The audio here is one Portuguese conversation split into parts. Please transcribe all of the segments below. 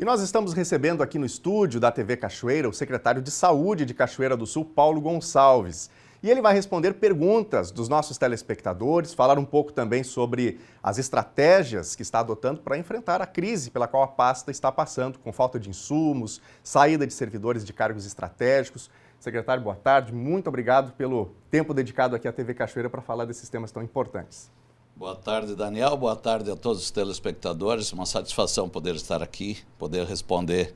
E nós estamos recebendo aqui no estúdio da TV Cachoeira o secretário de Saúde de Cachoeira do Sul, Paulo Gonçalves. E ele vai responder perguntas dos nossos telespectadores, falar um pouco também sobre as estratégias que está adotando para enfrentar a crise pela qual a pasta está passando, com falta de insumos, saída de servidores de cargos estratégicos. Secretário, boa tarde. Muito obrigado pelo tempo dedicado aqui à TV Cachoeira para falar desses temas tão importantes. Boa tarde, Daniel. Boa tarde a todos os telespectadores. Uma satisfação poder estar aqui, poder responder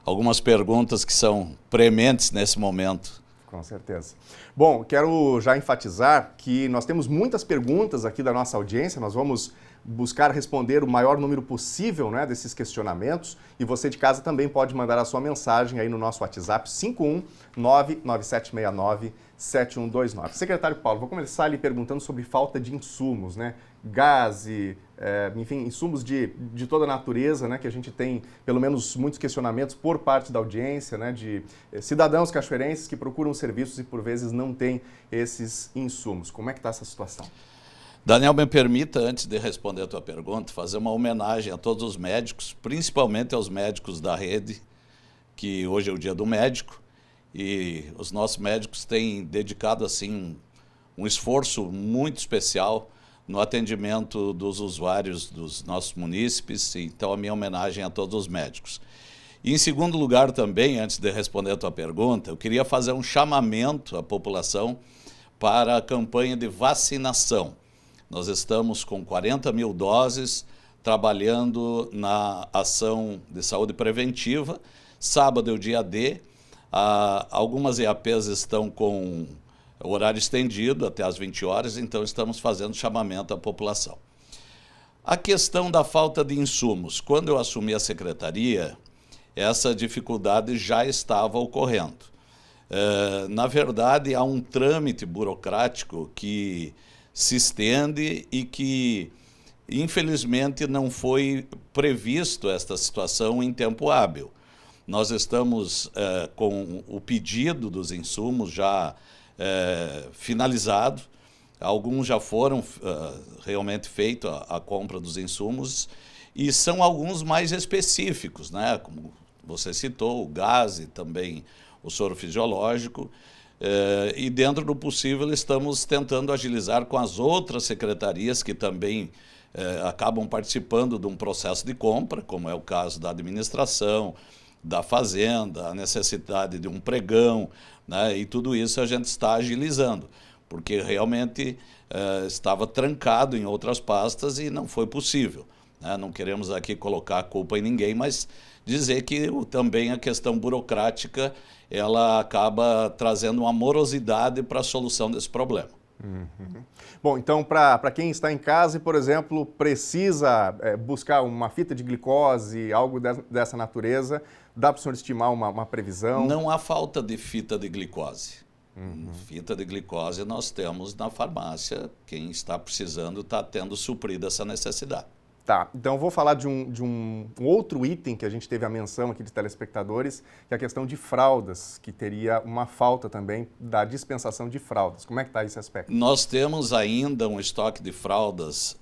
algumas perguntas que são prementes nesse momento. Com certeza. Bom, quero já enfatizar que nós temos muitas perguntas aqui da nossa audiência, nós vamos buscar responder o maior número possível, né, desses questionamentos, e você de casa também pode mandar a sua mensagem aí no nosso WhatsApp 51997697129. Secretário Paulo, vou começar ali perguntando sobre falta de insumos, né? Gás e, enfim, insumos de toda a natureza, né? Que a gente tem, pelo menos, muitos questionamentos por parte da audiência, né? De cidadãos cachoeirenses que procuram serviços e, por vezes, não têm esses insumos. Como é que está essa situação? Daniel, me permita, antes de responder a tua pergunta, fazer uma homenagem a todos os médicos, principalmente aos médicos da rede, que hoje é o Dia do Médico, e os nossos médicos têm dedicado assim um esforço muito especial no atendimento dos usuários dos nossos munícipes, então a minha homenagem a todos os médicos. E em segundo lugar também, antes de responder a tua pergunta, eu queria fazer um chamamento à população para a campanha de vacinação. Nós estamos com 40 mil doses trabalhando na ação de saúde preventiva. Sábado é o dia D. Algumas EAPs estão com horário estendido até às 20 horas, então estamos fazendo chamamento à população. A questão da falta de insumos. Quando eu assumi a secretaria, essa dificuldade já estava ocorrendo. Na verdade, há um trâmite burocrático que se estende e que, infelizmente, não foi previsto esta situação em tempo hábil. Nós estamos com o pedido dos insumos já finalizado, alguns já foram realmente feito a compra dos insumos e são alguns mais específicos, né? Como você citou, o gás e também o soro fisiológico. E dentro do possível estamos tentando agilizar com as outras secretarias que também acabam participando de um processo de compra, como é o caso da administração, da fazenda, a necessidade de um pregão, né? E tudo isso a gente está agilizando, porque realmente estava trancado em outras pastas e não foi possível, né? Não queremos aqui colocar a culpa em ninguém, mas dizer que também a questão burocrática ela acaba trazendo uma morosidade para a solução desse problema. Uhum. Bom, então, para quem está em casa e, por exemplo, precisa buscar uma fita de glicose, algo dessa natureza, dá para o senhor estimar uma previsão? Não há falta de fita de glicose. Fita de glicose nós temos na farmácia, quem está precisando está tendo suprida essa necessidade. Tá, então vou falar de um outro item que a gente teve a menção aqui de telespectadores, que é a questão de fraldas, que teria uma falta também da dispensação de fraldas. Como é que está esse aspecto? Nós temos ainda um estoque de fraldas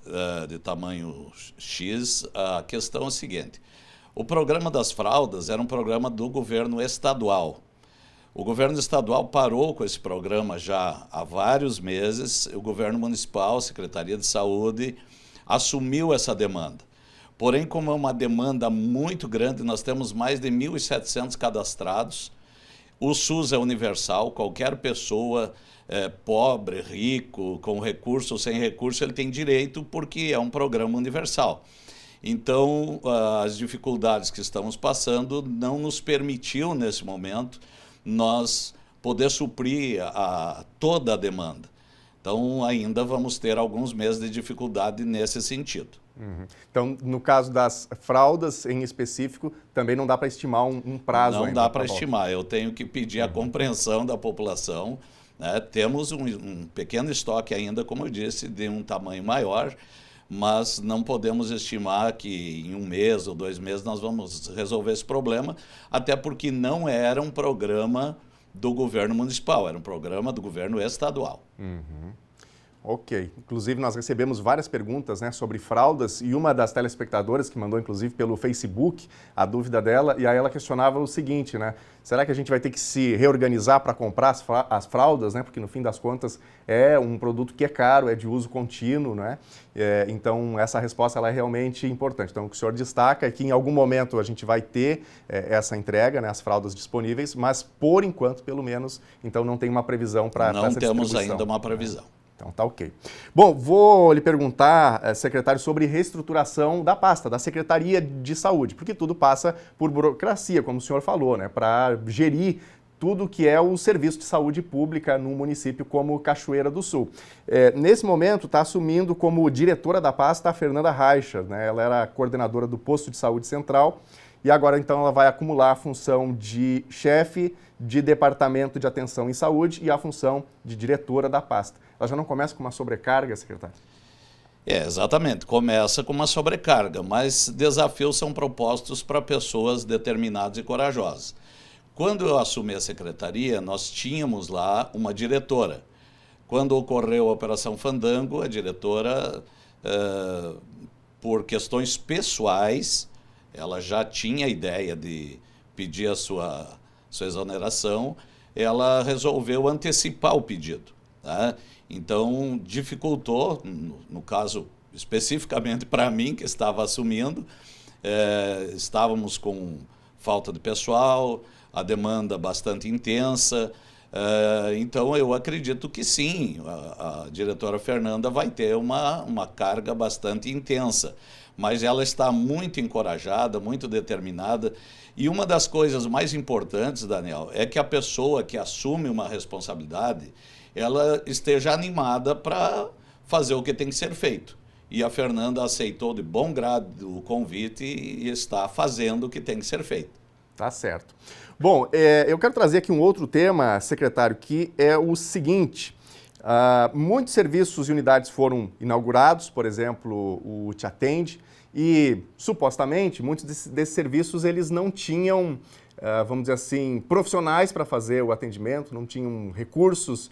de tamanho X. A questão é a seguinte, o programa das fraldas era um programa do governo estadual. O governo estadual parou com esse programa já há vários meses, o governo municipal, a Secretaria de Saúde, assumiu essa demanda. Porém, como é uma demanda muito grande, nós temos mais de 1.700 cadastrados. O SUS é universal, qualquer pessoa, pobre, rico, com recurso ou sem recurso, ele tem direito porque é um programa universal. Então, as dificuldades que estamos passando não nos permitiu, nesse momento, nós poder suprir toda a demanda. Então, ainda vamos ter alguns meses de dificuldade nesse sentido. Então, no caso das fraldas em específico, também não dá para estimar um prazo ainda? Não dá para estimar, eu tenho que pedir a compreensão da população, né? Temos um pequeno estoque ainda, como eu disse, de um tamanho maior, mas não podemos estimar que em 1 mês ou 2 meses nós vamos resolver esse problema, até porque não era um programa do governo municipal, era um programa do governo estadual. Ok. Inclusive, nós recebemos várias perguntas, né, sobre fraldas e uma das telespectadoras que mandou, inclusive, pelo Facebook, a dúvida dela, e aí ela questionava o seguinte, né, será que a gente vai ter que se reorganizar para comprar as fraldas, né, porque no fim das contas é um produto que é caro, é de uso contínuo, né, então essa resposta ela é realmente importante. Então o que o senhor destaca é que em algum momento a gente vai ter essa entrega, né, as fraldas disponíveis, mas por enquanto, pelo menos, então não tem uma previsão para essa distribuição. Não temos ainda uma previsão. Então tá ok. Bom, vou lhe perguntar, secretário, sobre reestruturação da pasta, da Secretaria de Saúde, porque tudo passa por burocracia, como o senhor falou, né, para gerir tudo que é o serviço de saúde pública num município como Cachoeira do Sul. Nesse momento, está assumindo como diretora da pasta a Fernanda Reicher, né, ela era coordenadora do Posto de Saúde Central, e agora, então, ela vai acumular a função de chefe de Departamento de Atenção em Saúde e a função de diretora da pasta. Ela já não começa com uma sobrecarga, secretário? Exatamente. Começa com uma sobrecarga, mas desafios são propostos para pessoas determinadas e corajosas. Quando eu assumi a secretaria, nós tínhamos lá uma diretora. Quando ocorreu a Operação Fandango, a diretora, por questões pessoais, ela já tinha a ideia de pedir a sua exoneração, ela resolveu antecipar o pedido, tá? Então, dificultou, no caso, especificamente para mim, que estava assumindo, estávamos com falta de pessoal, a demanda bastante intensa, então eu acredito que sim, a diretora Fernanda vai ter uma carga bastante intensa, mas ela está muito encorajada, muito determinada, e uma das coisas mais importantes, Daniel, é que a pessoa que assume uma responsabilidade, ela esteja animada para fazer o que tem que ser feito. E a Fernanda aceitou de bom grado o convite e está fazendo o que tem que ser feito. Tá certo. Bom, eu quero trazer aqui um outro tema, secretário, que é o seguinte. Muitos serviços e unidades foram inaugurados, por exemplo, o Te Atende, e supostamente muitos desses serviços eles não tinham, vamos dizer assim, profissionais para fazer o atendimento, não tinham recursos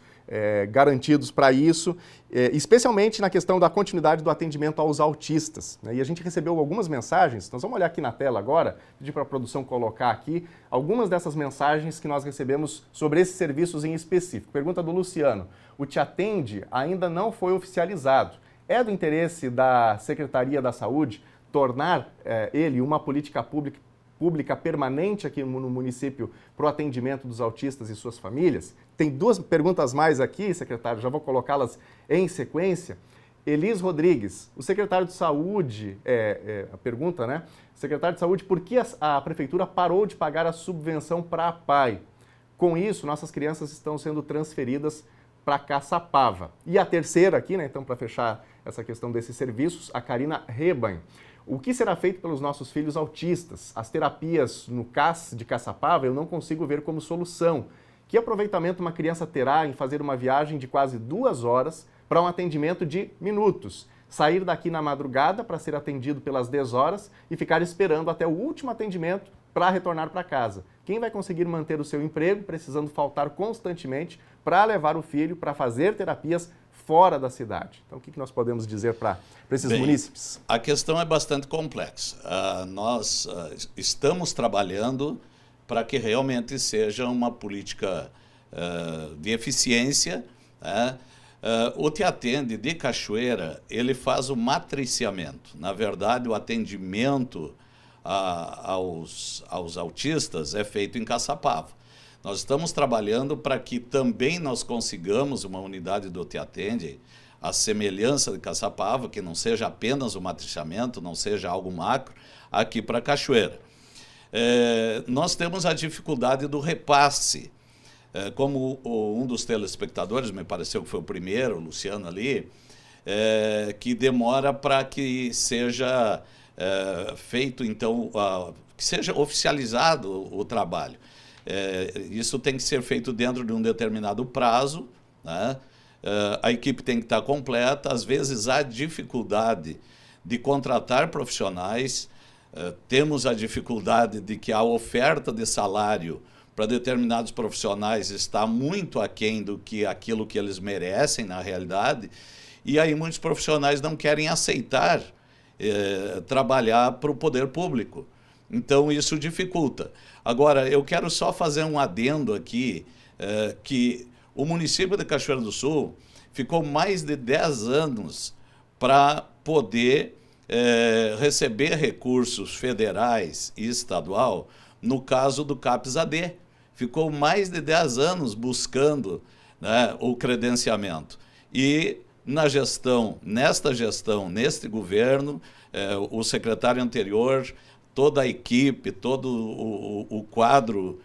garantidos para isso, especialmente na questão da continuidade do atendimento aos autistas, né? E a gente recebeu algumas mensagens, nós vamos olhar aqui na tela agora, pedir para a produção colocar aqui algumas dessas mensagens que nós recebemos sobre esses serviços em específico. Pergunta do Luciano: o Te Atende ainda não foi oficializado. É do interesse da Secretaria da Saúde tornar ele uma política pública permanente aqui no município para o atendimento dos autistas e suas famílias? Tem duas perguntas mais aqui, secretário, já vou colocá-las em sequência. Elis Rodrigues, o secretário de Saúde, a pergunta, né? Secretário de Saúde, por que a Prefeitura parou de pagar a subvenção para a PAI? Com isso, nossas crianças estão sendo transferidas para Caçapava. E a terceira aqui, né, então, para fechar essa questão desses serviços, a Karina Reban. O que será feito pelos nossos filhos autistas? As terapias no CAS de Caçapava eu não consigo ver como solução. Que aproveitamento uma criança terá em fazer uma viagem de quase 2 horas para um atendimento de minutos? Sair daqui na madrugada para ser atendido pelas 10 horas e ficar esperando até o último atendimento para retornar para casa. Quem vai conseguir manter o seu emprego precisando faltar constantemente para levar o filho para fazer terapias fora da cidade? Então, o que nós podemos dizer para esses munícipes? A questão é bastante complexa. Nós estamos trabalhando para que realmente seja uma política de eficiência. O Te Atende de Cachoeira, ele faz o matriciamento. Na verdade, o atendimento aos autistas é feito em Caçapava. Nós estamos trabalhando para que também nós consigamos uma unidade do Te Atende, a semelhança de Caçapava, que não seja apenas o matriciamento, não seja algo macro, aqui para Cachoeira. Nós temos a dificuldade do repasse. Como um dos telespectadores, me pareceu que foi o primeiro, o Luciano ali, que demora para que seja feito, então, que seja oficializado o trabalho. Isso tem que ser feito dentro de um determinado prazo, né? A equipe tem que estar completa. Às vezes há dificuldade de contratar profissionais, temos a dificuldade de que a oferta de salário para determinados profissionais está muito aquém do que aquilo que eles merecem na realidade, e aí muitos profissionais não querem aceitar trabalhar para o poder público. Então, isso dificulta. Agora, eu quero só fazer um adendo aqui, que o município de Cachoeira do Sul ficou mais de 10 anos para poder receber recursos federais e estadual, no caso do CAPES-AD. Ficou mais de 10 anos buscando, né, o credenciamento. E nesta gestão, neste governo, o secretário anterior, toda a equipe, todo o quadro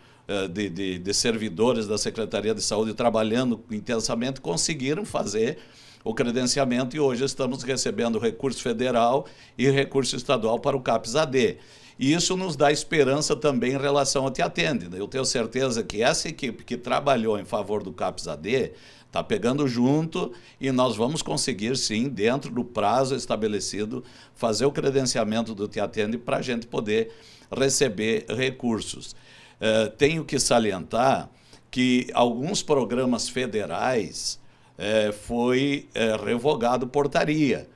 de servidores da Secretaria de Saúde trabalhando intensamente, conseguiram fazer o credenciamento e hoje estamos recebendo recurso federal e recurso estadual para o CAPES-AD. E isso nos dá esperança também em relação ao Te Atende. Eu tenho certeza que essa equipe que trabalhou em favor do CAPES-AD está pegando junto e nós vamos conseguir, sim, dentro do prazo estabelecido, fazer o credenciamento do Te Atende para a gente poder receber recursos. Tenho que salientar que alguns programas federais foi revogado portaria.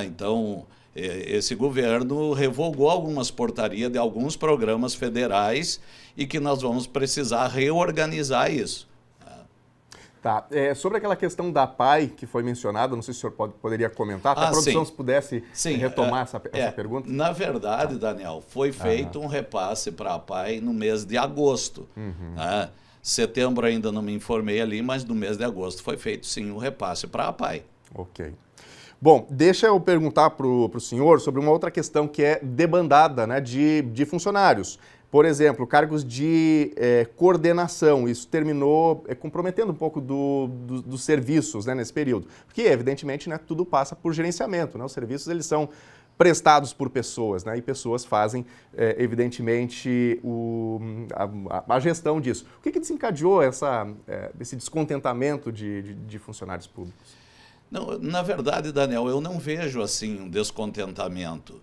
Então, esse governo revogou algumas portarias de alguns programas federais e que nós vamos precisar reorganizar isso. Tá. Sobre aquela questão da PAI que foi mencionada, não sei se o senhor poderia comentar, até a produção, se pudesse retomar essa pergunta. Na verdade, Daniel, foi feito um repasse para a PAI no mês de agosto. Setembro ainda não me informei ali, mas no mês de agosto foi feito sim um repasse para a PAI. Ok. Bom, deixa eu perguntar para o senhor sobre uma outra questão que é debandada, né, de funcionários. Por exemplo, cargos de coordenação, isso terminou comprometendo um pouco dos serviços, né, nesse período. Porque, evidentemente, né, tudo passa por gerenciamento, né? Os serviços eles são prestados por pessoas, né, e pessoas fazem, evidentemente, a gestão disso. O que desencadeou esse descontentamento de funcionários públicos? Não, na verdade, Daniel, eu não vejo assim um descontentamento.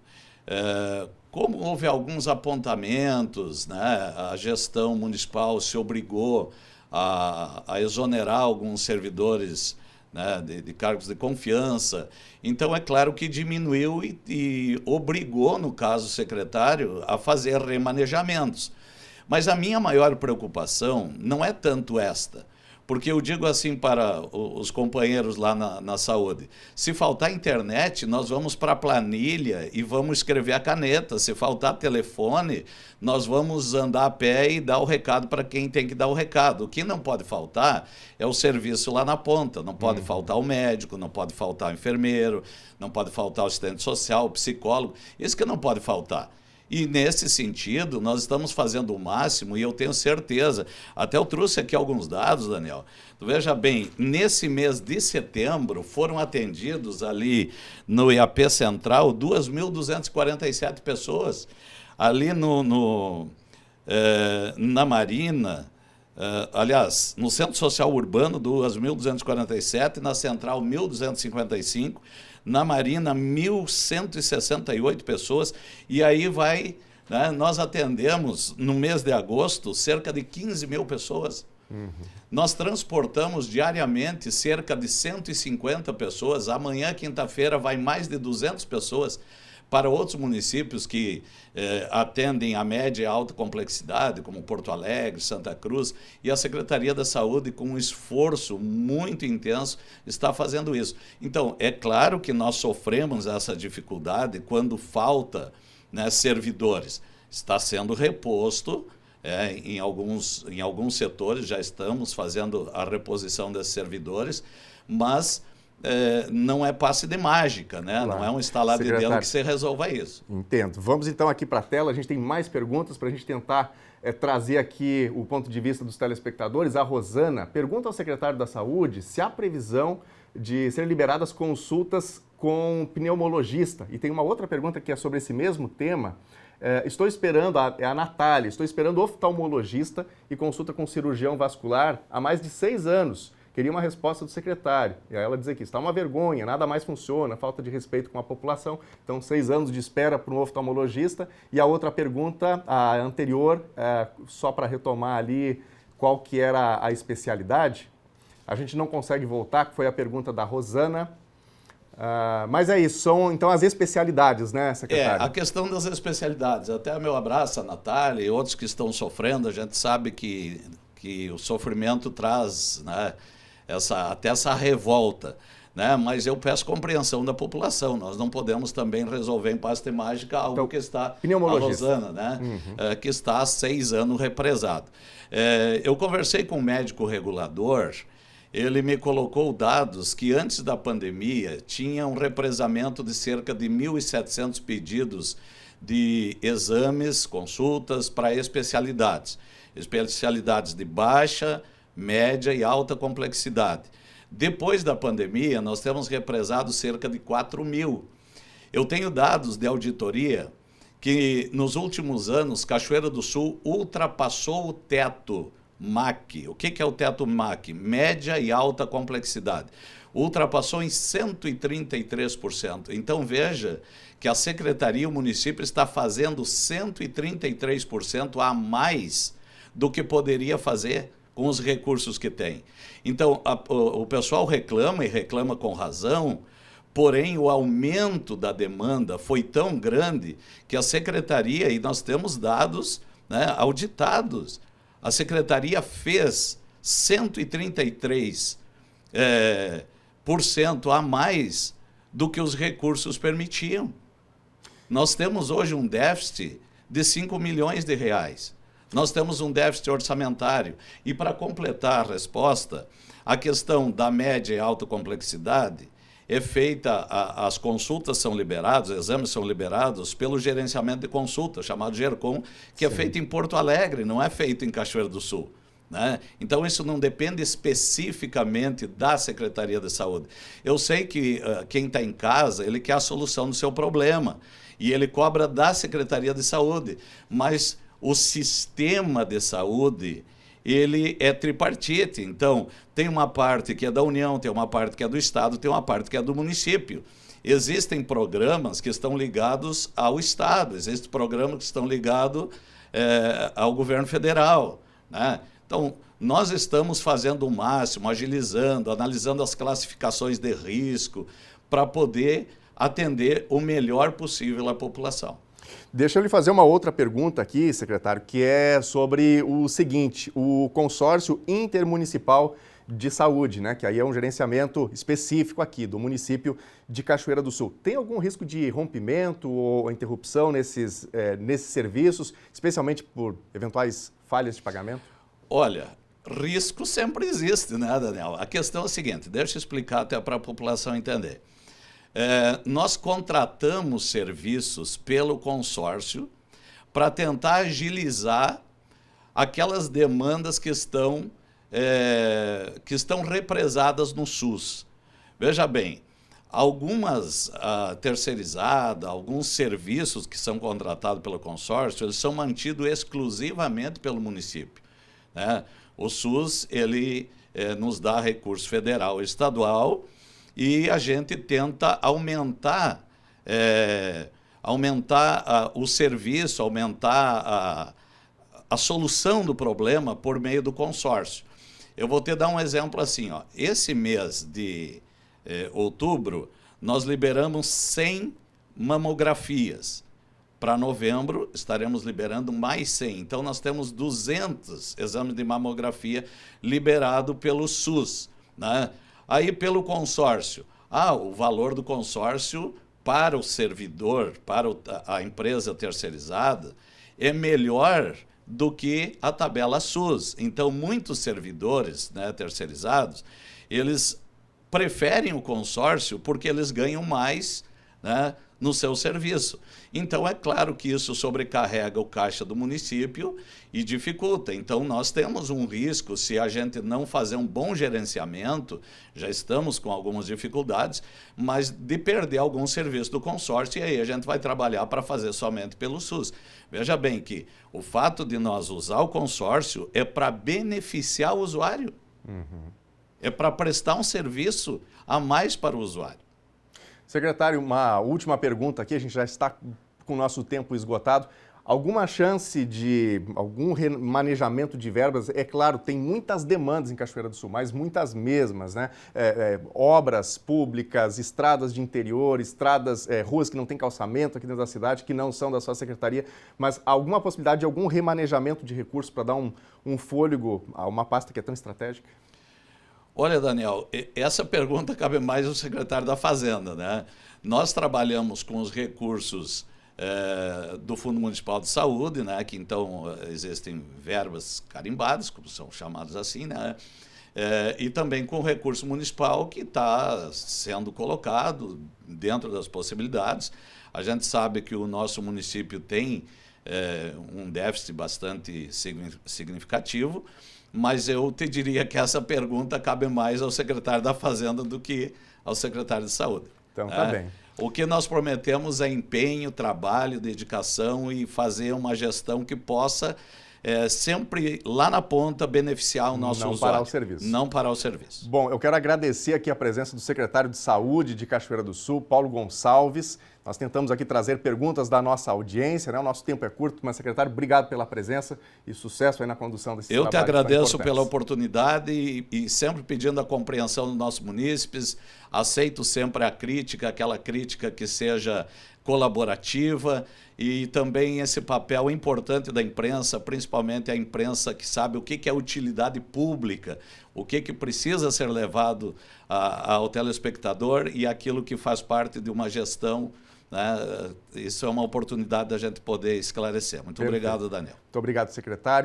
Como houve alguns apontamentos, né, a gestão municipal se obrigou a exonerar alguns servidores, né, de cargos de confiança. Então, é claro que diminuiu e obrigou, no caso, o secretário a fazer remanejamentos. Mas a minha maior preocupação não é tanto esta. Porque eu digo assim para os companheiros lá na saúde, se faltar internet, nós vamos para a planilha e vamos escrever a caneta. Se faltar telefone, nós vamos andar a pé e dar o recado para quem tem que dar o recado. O que não pode faltar é o serviço lá na ponta. Não pode faltar o médico, não pode faltar o enfermeiro, não pode faltar o assistente social, o psicólogo. Isso que não pode faltar. E, nesse sentido, nós estamos fazendo o máximo e eu tenho certeza. Até eu trouxe aqui alguns dados, Daniel. Tu veja bem, nesse mês de setembro foram atendidos ali no IAP Central 2.247 pessoas. Ali na Marina, aliás, no Centro Social Urbano, 2.247, na Central, 1.255. Na Marina, 1.168 pessoas, e aí vai, né, nós atendemos, no mês de agosto, cerca de 15 mil pessoas. Nós transportamos diariamente cerca de 150 pessoas, amanhã, quinta-feira, vai mais de 200 pessoas para outros municípios que atendem a média e alta complexidade, como Porto Alegre, Santa Cruz, e a Secretaria da Saúde, com um esforço muito intenso, está fazendo isso. Então, é claro que nós sofremos essa dificuldade quando falta, né, servidores. Está sendo reposto, em alguns setores já estamos fazendo a reposição desses servidores, mas não é passe de mágica, né? Claro. Não é um estalar de dedo que você resolva isso. Entendo. Vamos então aqui para a tela, a gente tem mais perguntas para a gente tentar trazer aqui o ponto de vista dos telespectadores. A Rosana pergunta ao secretário da Saúde se há previsão de ser liberadas consultas com pneumologista. E tem uma outra pergunta que é sobre esse mesmo tema. Estou esperando, a Natália, estou esperando oftalmologista e consulta com cirurgião vascular há mais de 6 anos. Queria uma resposta do secretário. E aí ela diz aqui, está uma vergonha, nada mais funciona, falta de respeito com a população. Então, 6 anos de espera para um oftalmologista. E a outra pergunta, a anterior, só para retomar ali qual que era a especialidade, a gente não consegue voltar, que foi a pergunta da Rosana. Mas é isso, são então as especialidades, né, secretário? A questão das especialidades. Até meu abraço a Natália e outros que estão sofrendo. A gente sabe que o sofrimento traz, né, até essa revolta. Né? Mas eu peço compreensão da população. Nós não podemos também resolver em pasta e mágica algo então, que está a Rosana, né? Que está há 6 anos represado. Eu conversei com um médico regulador. Ele me colocou dados que antes da pandemia tinha um represamento de cerca de 1.700 pedidos de exames, consultas para especialidades. Especialidades de baixa, média e alta complexidade. Depois da pandemia, nós temos represado cerca de 4.000. Eu tenho dados de auditoria que nos últimos anos, Cachoeira do Sul ultrapassou o teto MAC. O que é o teto MAC? Média e alta complexidade. Ultrapassou em 133%. Então veja que a Secretaria e o município está fazendo 133% a mais do que poderia fazer com os recursos que tem. Então o pessoal reclama e reclama com razão, porém o aumento da demanda foi tão grande que a Secretaria, e nós temos dados, né, auditados, a Secretaria fez 133% a mais do que os recursos permitiam. Nós temos hoje um déficit de 5 milhões de reais. Nós temos um déficit orçamentário. E para completar a resposta, a questão da média e alta complexidade é feita, as consultas são liberadas, os exames são liberados pelo gerenciamento de consulta, chamado GERCOM, que é feito em Porto Alegre, não é feito em Cachoeira do Sul. Né? Então, isso não depende especificamente da Secretaria de Saúde. Eu sei que quem está em casa, ele quer a solução do seu problema, e ele cobra da Secretaria de Saúde, mas o sistema de saúde, ele é tripartite. Então, tem uma parte que é da União, tem uma parte que é do Estado, tem uma parte que é do município. Existem programas que estão ligados ao Estado, existem programas que estão ligados ao governo federal. Né? Então, nós estamos fazendo o máximo, agilizando, analisando as classificações de risco para poder atender o melhor possível a população. Deixa eu lhe fazer uma outra pergunta aqui, secretário, que é sobre o seguinte, o consórcio intermunicipal de saúde, né, que aí é um gerenciamento específico aqui do município de Cachoeira do Sul. Tem algum risco de rompimento ou interrupção nesses serviços, especialmente por eventuais falhas de pagamento? Olha, risco sempre existe, né, Daniel? A questão é a seguinte, deixa eu explicar até para a população entender. Nós contratamos serviços pelo consórcio para tentar agilizar aquelas demandas que estão represadas no SUS. Veja bem, algumas terceirizadas, alguns serviços que são contratados pelo consórcio, eles são mantidos exclusivamente pelo município. Né? O SUS, ele nos dá recurso federal e estadual, e a gente tenta aumentar o serviço, aumentar a solução do problema por meio do consórcio. Eu vou te dar um exemplo assim, ó. Esse mês de outubro, nós liberamos 100 mamografias. Para novembro, estaremos liberando mais 100. Então, nós temos 200 exames de mamografia liberados pelo SUS, né? Aí, pelo consórcio, o valor do consórcio para o servidor, para a empresa terceirizada, é melhor do que a tabela SUS. Então, muitos servidores, né, terceirizados, eles preferem o consórcio porque eles ganham mais, né, no seu serviço. Então, é claro que isso sobrecarrega o caixa do município e dificulta. Então, nós temos um risco, se a gente não fazer um bom gerenciamento, já estamos com algumas dificuldades, mas de perder algum serviço do consórcio, e aí a gente vai trabalhar para fazer somente pelo SUS. Veja bem que o fato de nós usar o consórcio é para beneficiar o usuário. É para prestar um serviço a mais para o usuário. Secretário, uma última pergunta aqui, a gente já está com o nosso tempo esgotado. alguma chance de algum remanejamento de verbas? É claro, tem muitas demandas em Cachoeira do Sul, mas muitas mesmas, né? Obras públicas, estradas de interior, estradas, ruas que não têm calçamento aqui dentro da cidade, que não são da sua secretaria, mas alguma possibilidade de algum remanejamento de recursos para dar um fôlego a uma pasta que é tão estratégica? Olha, Daniel, essa pergunta cabe mais ao secretário da Fazenda, né? Nós trabalhamos com os recursos do Fundo Municipal de Saúde, né? Que então existem verbas carimbadas, como são chamadas assim, né? E também com o recurso municipal que está sendo colocado dentro das possibilidades. A gente sabe que o nosso município tem um déficit bastante significativo, mas eu te diria que essa pergunta cabe mais ao secretário da Fazenda do que ao secretário de Saúde. Então, tá bem. O que nós prometemos é empenho, trabalho, dedicação e fazer uma gestão que possa sempre lá na ponta beneficiar o nosso usuário. Não parar o serviço. Não parar o serviço. Bom, eu quero agradecer aqui a presença do secretário de Saúde de Cachoeira do Sul, Paulo Gonçalves. Nós tentamos aqui trazer perguntas da nossa audiência, né? O nosso tempo é curto, mas, secretário, obrigado pela presença e sucesso aí na condução desse trabalho. Eu te agradeço pela oportunidade e sempre pedindo a compreensão dos nossos munícipes. Aceito sempre a crítica, aquela crítica que seja colaborativa e também esse papel importante da imprensa, principalmente a imprensa que sabe o que é utilidade pública, o que precisa ser levado ao telespectador e aquilo que faz parte de uma gestão, né? Isso é uma oportunidade da gente poder esclarecer. Muito obrigado, Daniel. Muito obrigado, secretário.